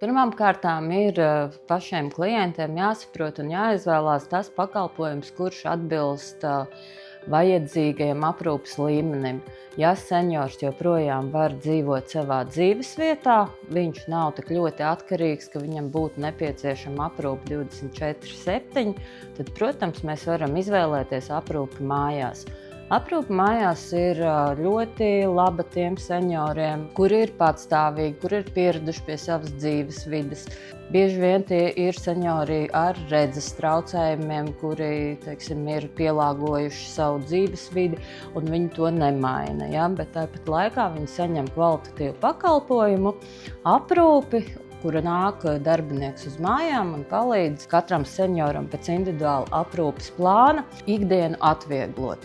Pirmām kārtām ir pašiem klientiem jāsaprot un jāizvēlās tas pakalpojums, kurš atbilst vajadzīgajam aprūpes līmenim. Ja seniors joprojām var dzīvot savā dzīvesvietā, viņš nav tik ļoti atkarīgs, ka viņam būtu nepieciešama aprūpe 24/7, tad, protams, mēs varam izvēlēties aprūpi mājās. Aprūpe mājās ir ļoti laba tiem senioriem, kuri ir patstāvīgi, kuri ir pieraduši pie savas dzīves vides. Bieži vien tie ir seniori ar redzes traucējumiem, kuri, teiksim, ir pielāgojuši savu dzīves vidi un viņi to nemaina. Ja? Bet tāpat laikā viņi saņem kvalitatīvu pakalpojumu, aprūpi, kura nāk darbinieks uz mājām un palīdz katram senioram pēc individuāla aprūpes plāna ikdienu atvieglot.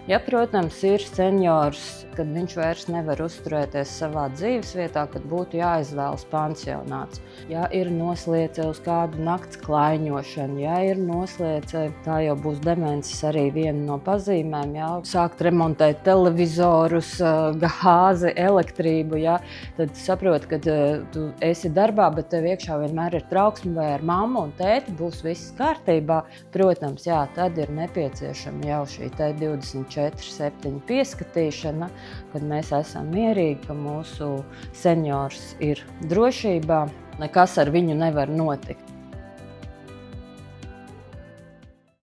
Ja, protams, ir seniors, kad viņš vairs nevar uzturēties savā dzīvesvietā, kad būtu jāizvēlas pansionāts. Ja ir nosliece uz kādu nakts klaiņošanu, ja ir nosliece, tā jau būs demences arī viena no pazīmēm, ja, sākt remontēt televizorus, gāzi, elektrību, ja, tad saproti, ka tu esi darbā, bet tev iekšā vienmēr ir trauksme vai ar mammu un tēti būs viss kārtībā. Protams, jā, tad ir nepieciešama jau šī 24/7 pieskatīšana, kad mēs esam mierīgi, ka mūsu seniors ir drošībā, nekas ar viņu nevar notikt.